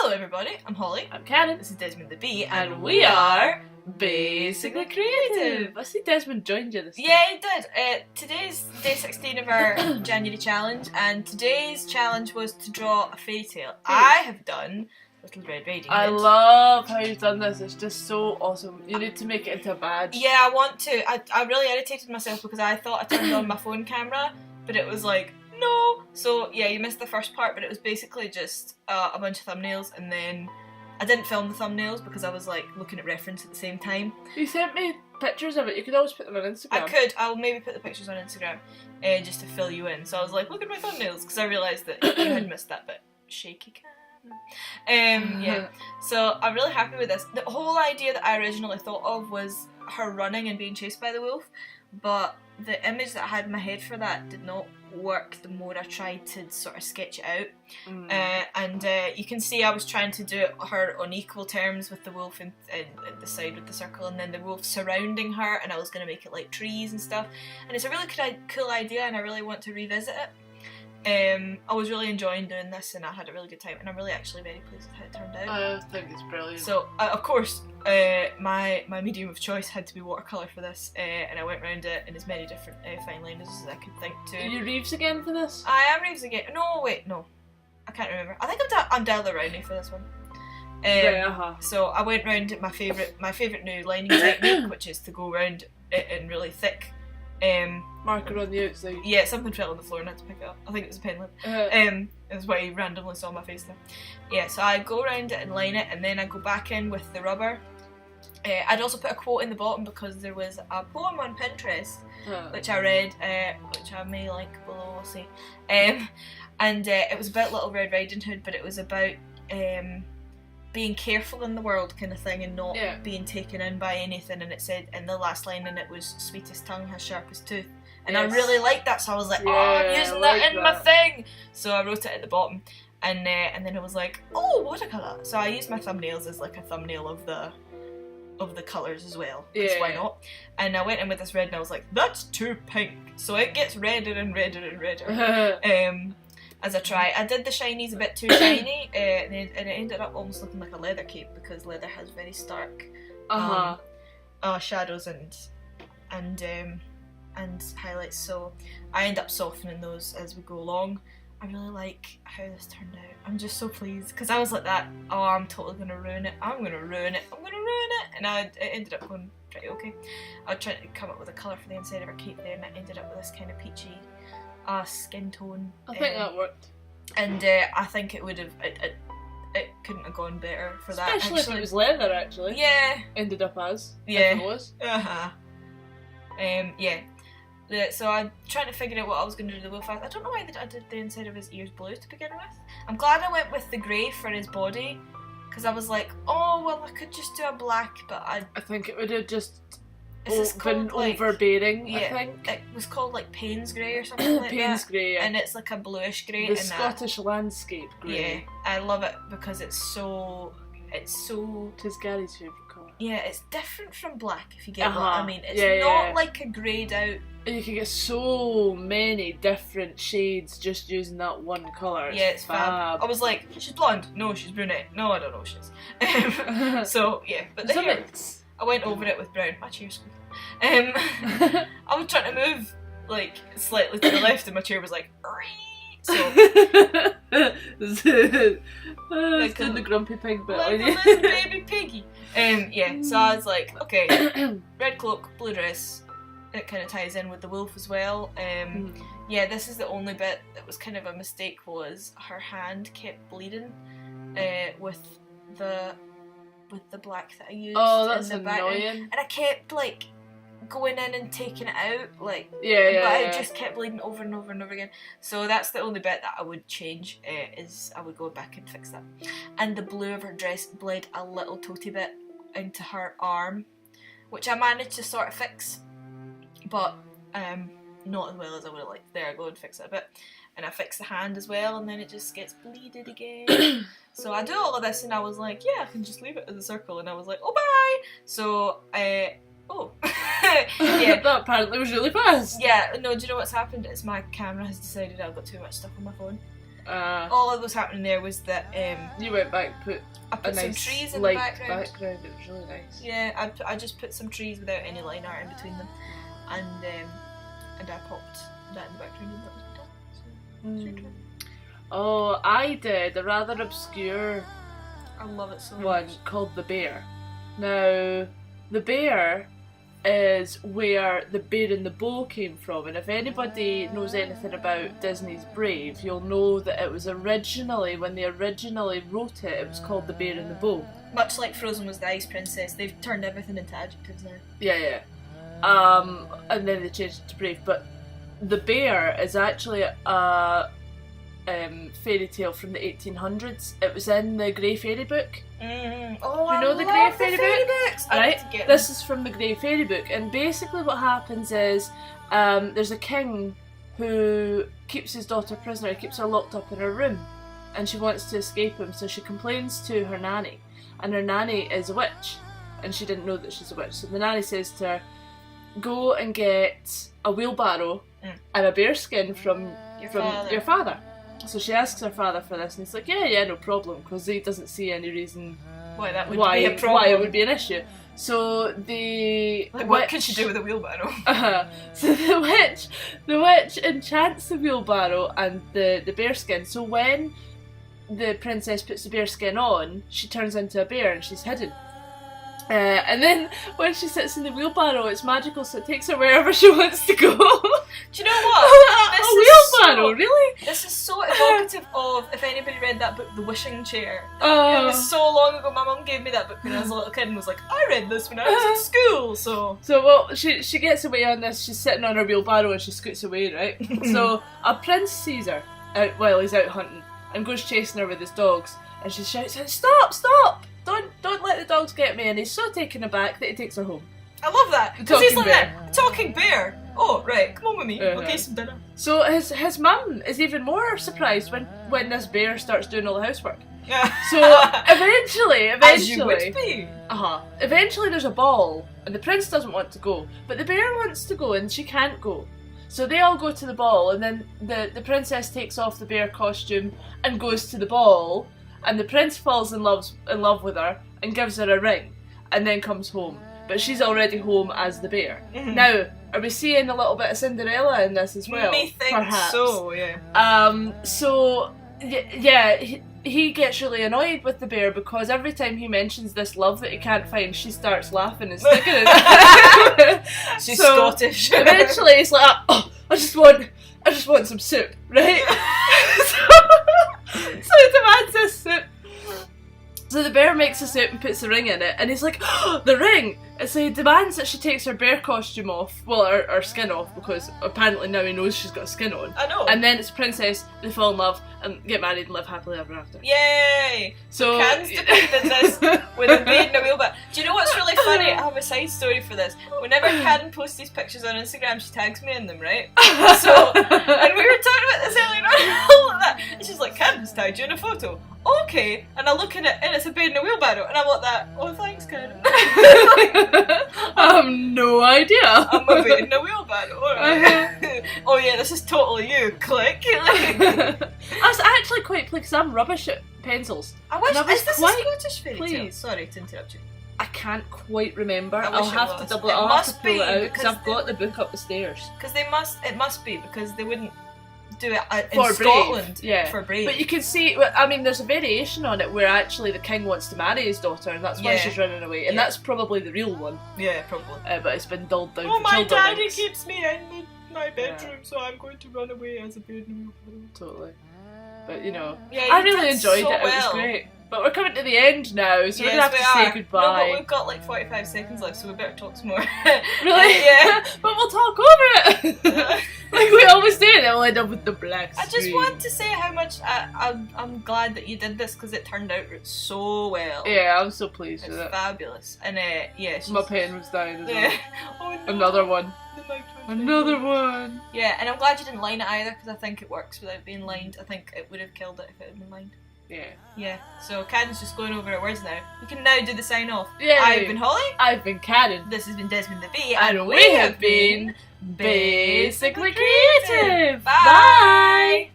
Hello everybody, I'm Holly. I'm Karen. This is Desmond the Bee, And we are Basically Creative. I see Desmond joined you this time. Yeah, he did. Today's day 16 of our January challenge, and today's challenge was to draw a fairy tale. I have done Little Red Riding Hood. I love how you've done this. It's just so awesome. You need to make it into a badge. Yeah, I want to. I really irritated myself because I thought I turned on my phone camera, but it was like, no. So yeah, you missed the first part, but it was basically just a bunch of thumbnails, and then I didn't film the thumbnails because I was like looking at reference at the same time. You sent me pictures of it. You could always put them on Instagram. I could. I'll maybe put the pictures on Instagram just to fill you in. So I was like, look at my thumbnails, because I realised that you had missed that bit. Shaky cam. Yeah. So I'm really happy with this. The whole idea that I originally thought of was her running and being chased by the wolf, but the image that I had in my head for that did not work the more I tried to sort of sketch it out. And you can see I was trying to do her on equal terms with the wolf in the side with the circle, and then the wolf surrounding her, and I was going to make it like trees and stuff. And it's a really cool idea, and I really want to revisit it. I was really enjoying doing this, and I had a really good time, and I'm really actually very pleased with how it turned out. I think it's brilliant. So, of course, my medium of choice had to be watercolour for this, and I went around it in as many different fine liners as I could think to. Are you Reeves again for this? I am Reeves again. No, wait, no. I can't remember. I think I'm Della Rowney for this one. So I went round my favourite new lining technique, which is to go round it in really thick marker on the outside. Yeah, something fell on the floor and I had to pick it up. I think it was a pen lip. That's why he randomly saw my face there. Yeah, so I go around it and line it, and then I go back in with the rubber. I'd also put a quote in the bottom because there was a poem on Pinterest which I read, which I may like below, we'll see. And it was about Little Red Riding Hood, but it was about being careful in the world kind of thing, and not being taken in by anything. And it said in the last line, and it was sweetest tongue has sharpest tooth. And I really liked that, so I was like, oh, I'm using that in my thing. So I wrote it at the bottom, and then it was like, oh, watercolour. So I used my thumbnails as like a thumbnail of the colours as well, because why not? And I went in with this red, and I was like, that's too pink. So it gets redder and redder and redder. As I try. I did the shinies a bit too shiny, and it ended up almost looking like a leather cape, because leather has very stark shadows and highlights, so I end up softening those as we go along. I really like how this turned out. I'm just so pleased, because I was like that, oh, I'm totally going to ruin it, I'm going to ruin it, and it ended up going pretty okay. I was trying to come up with a colour for the inside of her cape there, and I ended up with this kind of peachy skin tone. I think that worked. And I think it would have, it couldn't have gone better for that. Especially if it was leather, actually. Yeah. Ended up as. Yeah. If it was. Yeah. So I'm trying to figure out what I was going to do to the wolf. I don't know why I did the inside of his ears blue to begin with. I'm glad I went with the grey for his body, because I was like, oh, well, I could just do a black, but I think it would have just been overbearing, I think. It was called like Payne's grey or something like Payne's that. grey, yeah. And it's like a bluish grey. The Scottish landscape grey. Yeah, I love it because it's so... Tis Gary's favourite colour. Yeah, it's different from black, if you get what I mean. It's not like a greyed out... And you can get so many different shades just using that one colour. Yeah, it's fab. I was like, she's blonde. No, she's brunette. No, I don't know what she is. So, yeah. But the hair, I went over it with brown. My chair's squeaking. I was trying to move, like, slightly to the left, and my chair was like... So... like doing the grumpy pig bit. Like a little baby piggy. Yeah, so I was like, okay, red cloak, blue dress. It kind of ties in with the wolf as well. Yeah, this is the only bit that was kind of a mistake, was her hand kept bleeding with the black that I used. Oh, that's in the annoying. And I kept like going in and taking it out, like, but it just kept bleeding over and over and over again. So that's the only bit that I would change, is I would go back and fix that. And the blue of her dress bled a little toty bit into her arm, which I managed to sort of fix, but not as well as I would have liked. There I go, and fix it a bit. And I fixed the hand as well, and then it just gets bleeded again. So I do all of this, and I was like, yeah, I can just leave it as a circle. And I was like, oh, bye! So, yeah. That apparently was really fast. Yeah, no, do you know what's happened? It's my camera has decided I've got too much stuff on my phone. All that was happening there was that you went back, put I put some nice trees in the background. It was really nice. Yeah, I just put some trees without any line art in between them, and I popped that in the background, and that was done. So, it's your turn. Oh, I did a rather obscure I love it so one much. called The Bear. Now, The Bear is where the Bear in the Bow came from, and if anybody knows anything about Disney's Brave, you'll know that it was originally, when they originally wrote it, it was called The Bear in the Bow. Much like Frozen was the Ice Princess, they've turned everything into adjectives now. Yeah. And then they changed it to Brave, but The Bear is actually a fairy tale from the 1800s. It was in the Grey Fairy book. Oh, you know the Grey Fairy books? Right? This is from the Grey Fairy book, and basically what happens is there's a king who keeps his daughter prisoner. He keeps her locked up in her room, and she wants to escape him, so she complains to her nanny, and her nanny is a witch, and she didn't know that she's a witch. So the nanny says to her, go and get a wheelbarrow and a bear skin from your father. So she asks her father for this, and he's like, yeah, no problem, because he doesn't see any reason why that would be a problem. Why it would be an issue. So what can she do with a wheelbarrow? So the witch enchants the wheelbarrow and the bear skin. So when the princess puts the bear skin on, she turns into a bear and she's hidden. And then when she sits in the wheelbarrow, it's magical, so it takes her wherever she wants to go. Do you know what? A wheelbarrow, really? This is so evocative of, if anybody read that book, The Wishing Chair. It was so long ago. My mum gave me that book when I was a little kid and was like, I read this when I was at school, so... So, well, she gets away on this, she's sitting on her wheelbarrow and she scoots away, right? So, a prince sees her while he's out hunting and goes chasing her with his dogs, and she shouts, stop! Don't let the dogs get me, and he's so taken aback that he takes her home. I love that, because he's like that, talking bear. Oh, right, come on with me, we'll get some dinner. So his mum is even more surprised when this bear starts doing all the housework. So eventually, as you would be. Eventually there's a ball, and the prince doesn't want to go, but the bear wants to go, and she can't go. So they all go to the ball, and then the princess takes off the bear costume and goes to the ball, and the prince falls in love with her and gives her a ring, and then comes home. But she's already home as the bear. Now, are we seeing a little bit of Cinderella in this as well? Me think perhaps? So, yeah. So, yeah, he gets really annoyed with the bear because every time he mentions this love that he can't find, she starts laughing and sticking it. She's Scottish. Eventually, he's like, oh, I just want some soup, right? So he demands this soup. So the bear makes the soup and puts the ring in it, and he's like, oh, the ring! And so he demands that she takes her bear costume off, well, her skin off, because apparently now he knows she's got skin on. I know. And then it's a princess, they fall in love, and get married and live happily ever after. Yay! So Can's depicted this with a maid in a wheelbarrow. Do you know what's really funny? I have a side story for this. Whenever Can posts these pictures on Instagram, she tags me in them, right? So, and we were talking about this earlier on, all of that, and she's like, Can's tagged you in a photo. Okay, and I look at it and it's a maid in a wheelbarrow, and I'm like that. Oh, thanks, Can. I have no idea. I'm a maid in a wheelbarrow. Right. Oh yeah, this is totally you. Click. I was actually quite pleased because I'm rubbish at pencils. I wish. Is this quite a Scottish fairy tale? pleased. Sorry to interrupt you. I can't quite remember. I wish I'll it have was. to double. It I'll have must to pull be, it out because because I've got the book up the stairs. Because it must be because they wouldn't do it in For Scotland. yeah. For Brave. But you can see, I mean, there's a variation on it where actually the king wants to marry his daughter, and that's why Yeah. she's running away, and Yeah. that's probably the real one. Yeah, probably. But it's been dulled down. Oh, to my children daddy links. keeps me in my bedroom, so I'm going to run away as a baby. Totally. But you know, Yeah, I you really did enjoyed so it. It was well. great. But we're coming to the end now, so we're gonna have to we say are. goodbye. No, but we've got like 45 seconds left, so we better talk some more. Really? Yeah. But we'll talk over it! Like we always do, and then we'll end up with the black screen. I just want to say how much I'm glad that you did this because it turned out so well. Yeah, I'm so pleased It's with it. fabulous. And yeah, My pen was down as well. yeah. Oh, no. Another one. The microphone. Another one. Yeah, and I'm glad you didn't line it either because I think it works without being lined. I think it would have killed it if it had been lined. Yeah. Yeah, so Karen's just going over her words now. We can now do the sign off. Yay. I've been Holly. I've been Karen. This has been Desmond the Bee. And we have been Basically Creative. Bye.